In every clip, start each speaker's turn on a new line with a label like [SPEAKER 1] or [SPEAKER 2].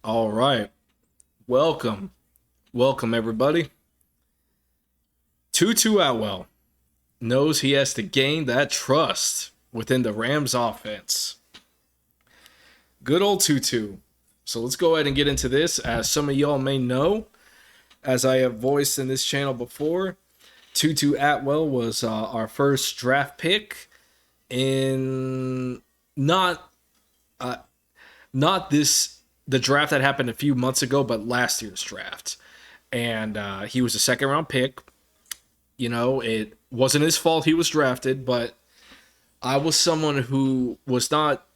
[SPEAKER 1] All right. Welcome. Welcome, everybody. Tutu Atwell knows he has to gain that trust within the Rams offense. Good old Tutu. So let's go ahead and get into this. As some of y'all may know, as I have voiced in this channel before, Tutu Atwell was our first draft pick in not uh, not this the draft that happened a few months ago, but last year's draft. And he was a second round pick. You know, it wasn't his fault he was drafted, but I was someone who was not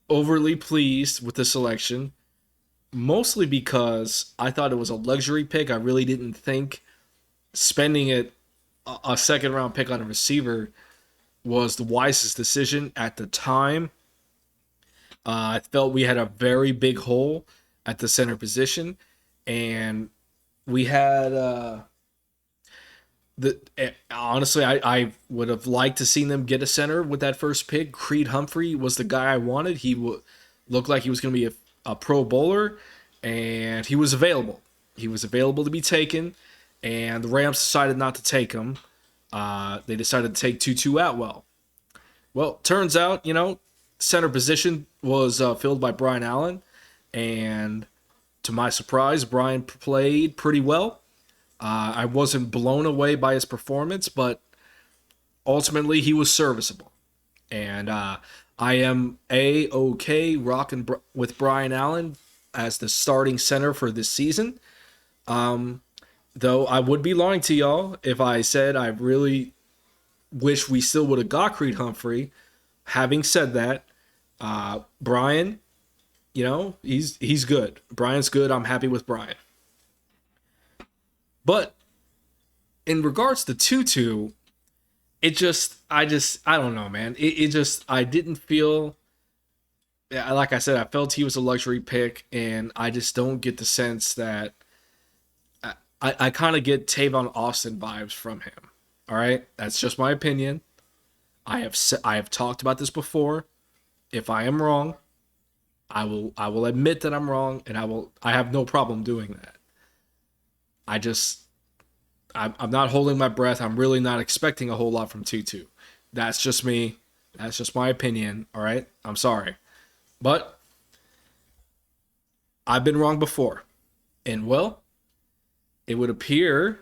[SPEAKER 1] overly pleased with the selection, mostly because I thought it was a luxury pick. I really didn't think spending a second round pick on a receiver was the wisest decision at the time. I felt we had a very big hole at the center position, and we had honestly, I would have liked to seen them get a center with that first pick. Creed Humphrey was the guy I wanted. He looked like he was going to be a Pro Bowler, and he was available. He was available to be taken, and the Rams decided not to take him. They decided to take Tutu Atwell. Well, turns out, center position was filled by Brian Allen, and to my surprise, Brian played pretty well. I wasn't blown away by his performance, but ultimately he was serviceable. And I am okay rocking with Brian Allen as the starting center for this season. Though I would be lying to y'all if I said I really wish we still would have got Creed Humphrey. Having said that, Brian, he's good. Brian's good. I'm happy with Brian. But in regards to Tutu, I don't know, man. I didn't feel, like I said, I felt he was a luxury pick, and I just don't get the sense that I kind of get Tavon Austin vibes from him. All right, that's just my opinion. I have talked about this before. If I am wrong, I will admit that I'm wrong, and I have no problem doing that. I'm not holding my breath. I'm really not expecting a whole lot from Tutu. That's just me. That's just my opinion. All right. I'm sorry. But I've been wrong before. And well, it would appear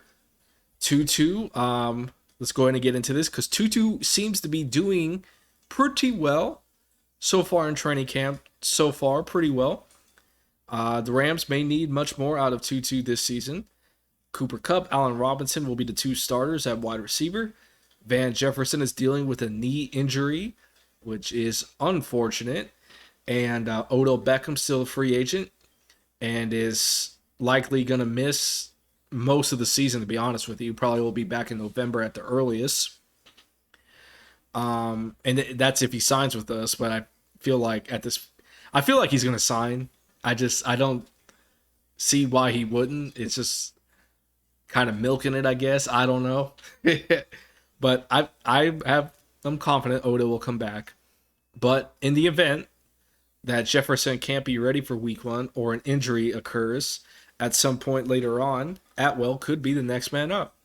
[SPEAKER 1] Tutu, let's go ahead and get into this because Tutu seems to be doing pretty well so far in training camp. So far, pretty well. The Rams may need much more out of Tutu this season. Cooper Kupp, Allen Robinson will be the two starters at wide receiver. Van Jefferson is dealing with a knee injury, which is unfortunate. And Odell Beckham still a free agent and is likely going to miss most of the season, to be honest with you. Probably will be back in November at the earliest. And that's if he signs with us, but I feel like he's going to sign. I don't see why he wouldn't. It's just kind of milking it, I guess. I don't know. But I'm confident Odell will come back. But in the event that Jefferson can't be ready for week 1 or an injury occurs at some point later on, Atwell could be the next man up.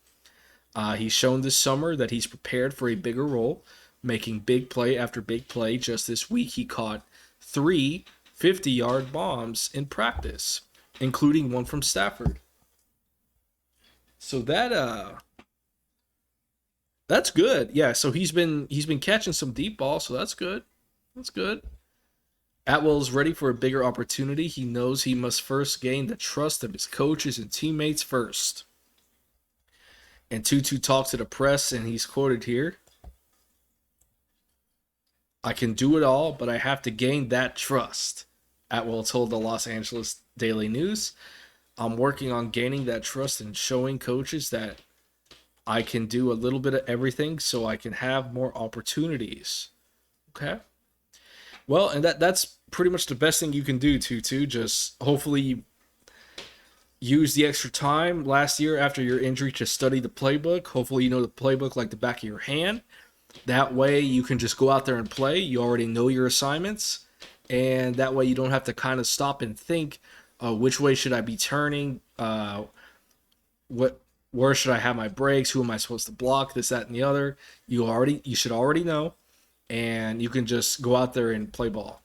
[SPEAKER 1] He's shown this summer that he's prepared for a bigger role, making big play after big play. Just this week, he caught 3 50-yard bombs in practice, including one from Stafford. So that's good. Yeah, so he's been catching some deep balls, so that's good. That's good. Atwell is ready for a bigger opportunity. He knows he must first gain the trust of his coaches and teammates first. And Tutu talked to the press, and he's quoted here. I can do it all, but I have to gain that trust, Atwell told the Los Angeles Daily News. I'm working on gaining that trust and showing coaches that I can do a little bit of everything so I can have more opportunities. Okay? Well, and that's pretty much the best thing you can do, Tutu. Just hopefully use the extra time last year after your injury to study the playbook. Hopefully you know the playbook like the back of your hand. That way you can just go out there and play. You already know your assignments. and that way you don't have to kind of stop and think, which way should I be turning? What Where should I have my brakes? Who am I supposed to block? This, that, and the other. You should already know, and you can just go out there and play ball.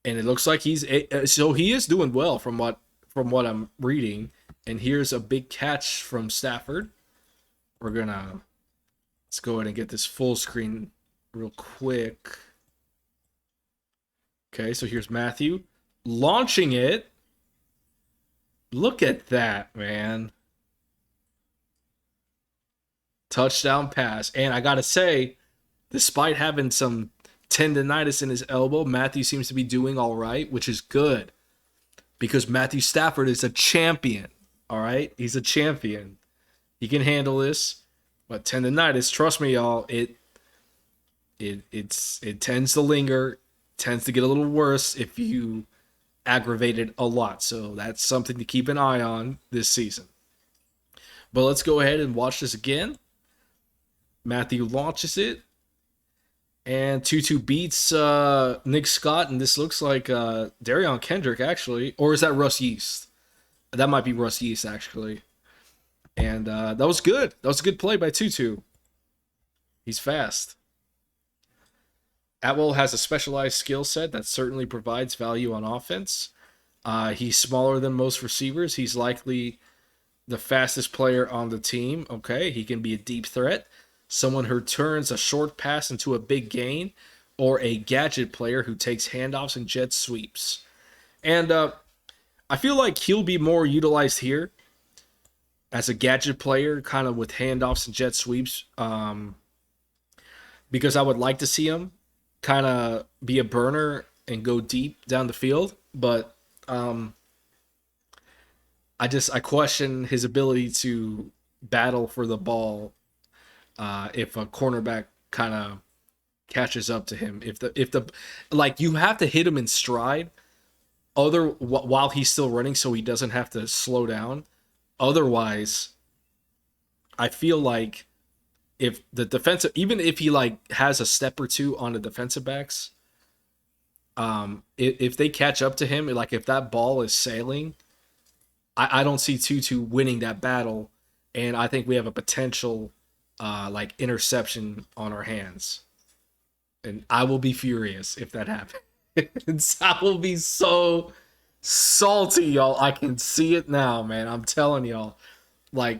[SPEAKER 1] And it looks like he is doing well from what I'm reading. And here's a big catch from Stafford. Let's go ahead and get this full screen real quick. Okay, so here's Matthew launching it. Look at that, man. Touchdown pass. And I got to say, despite having some tendonitis in his elbow, Matthew seems to be doing all right, which is good because Matthew Stafford is a champion. All right, he's a champion. He can handle this. But tendonitis, trust me, y'all, it tends to linger, tends to get a little worse if you aggravate it a lot. So that's something to keep an eye on this season. But let's go ahead and watch this again. Matthew launches it. And Tutu beats Nick Scott, and this looks like Darion Kendrick, actually. Or is that Russ Yeast? That might be Russ Yeast, actually. And that was good. That was a good play by Tutu. He's fast. Atwell has a specialized skill set that certainly provides value on offense. He's smaller than most receivers. He's likely the fastest player on the team. Okay, he can be a deep threat. Someone who turns a short pass into a big gain, or a gadget player who takes handoffs and jet sweeps. And I feel like he'll be more utilized here as a gadget player, kind of with handoffs and jet sweeps, because I would like to see him kind of be a burner and go deep down the field. But I question his ability to battle for the ball if a cornerback kind of catches up to him. If the like, you have to hit him in stride while he's still running, so he doesn't have to slow down. Otherwise, I feel like if the defensive, even if he like has a step or two on the defensive backs, if they catch up to him, like if that ball is sailing, I don't see Tutu winning that battle, and I think we have a potential like interception on our hands, and I will be furious if that happens. I will be so salty, y'all. I can see it now, man. I'm telling y'all, like,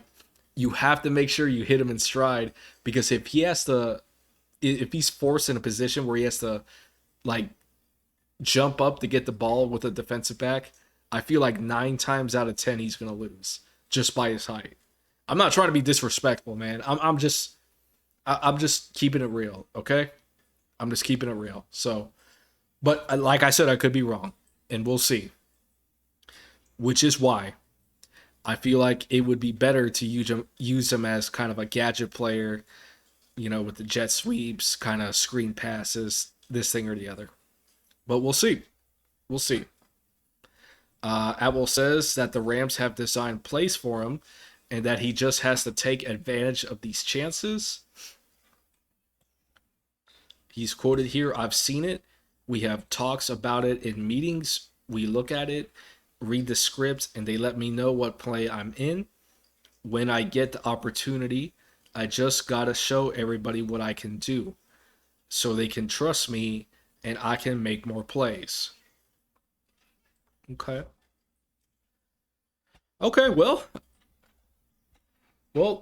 [SPEAKER 1] you have to make sure you hit him in stride, because if he's forced in a position where he has to like jump up to get the ball with a defensive back, I feel like 9 times out of 10 he's gonna lose just by his height. I'm not trying to be disrespectful, man. I'm just keeping it real, okay? I'm just keeping it real. So, but like I said, I could be wrong, and we'll see. Which is why I feel like it would be better to use him as kind of a gadget player, with the jet sweeps, kind of screen passes, this thing or the other. But we'll see. We'll see. Atwell says that the Rams have designed plays for him, and that he just has to take advantage of these chances. He's quoted here, "I've seen it. We have talks about it in meetings. We look at it, read the script, and they let me know what play I'm in. When I get the opportunity, I just got to show everybody what I can do so they can trust me and I can make more plays." Okay. Okay,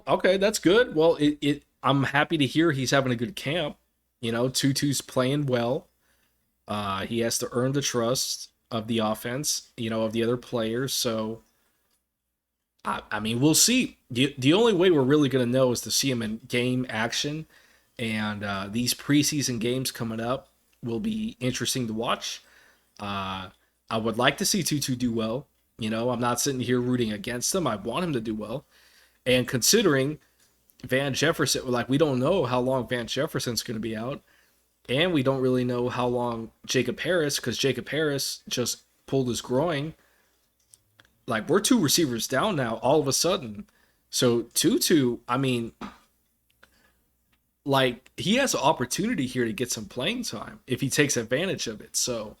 [SPEAKER 1] okay, that's good. Well, I'm happy to hear he's having a good camp. Tutu's playing well. He has to earn the trust of the offense, of the other players. So, I mean, we'll see. The only way we're really going to know is to see him in game action. And these preseason games coming up will be interesting to watch. I would like to see Tutu do well. I'm not sitting here rooting against him. I want him to do well. And considering Van Jefferson, like, we don't know how long Van Jefferson's going to be out. And we don't really know how long Jacob Harris, because Jacob Harris just pulled his groin. Like, we're 2 receivers down now all of a sudden. So Tutu, I mean, like, he has an opportunity here to get some playing time if he takes advantage of it. So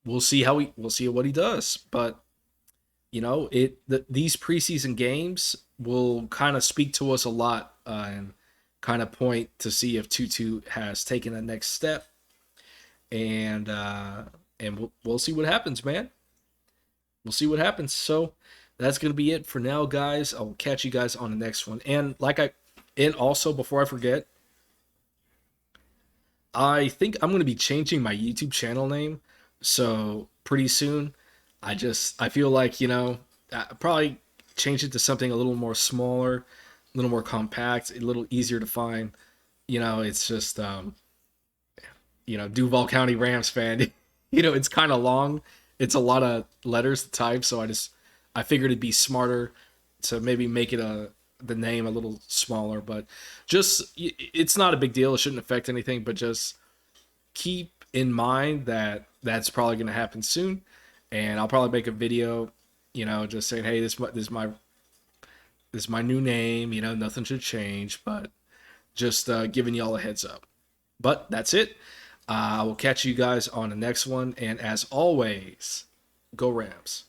[SPEAKER 1] we'll see what he does. But these preseason games will kind of speak to us a lot, and kind of point to see if Tutu has taken the next step, and we'll see what happens, man. We'll see what happens. So that's gonna be it for now, guys. I'll catch you guys on the next one. And also, before I forget, I think I'm gonna be changing my YouTube channel name. So pretty soon, I feel like probably change it to something a little more smaller, a little more compact, a little easier to find. It's just Duval County Rams fan. It's kind of long. It's a lot of letters to type, so I figured it'd be smarter to maybe make it the name a little smaller. But just it's not a big deal. It shouldn't affect anything. But just keep in mind that that's probably going to happen soon, and I'll probably make a video, just saying, hey, this is my new name. Nothing should change, but just giving y'all a heads up. But that's it. I will catch you guys on the next one. And as always, go Rams.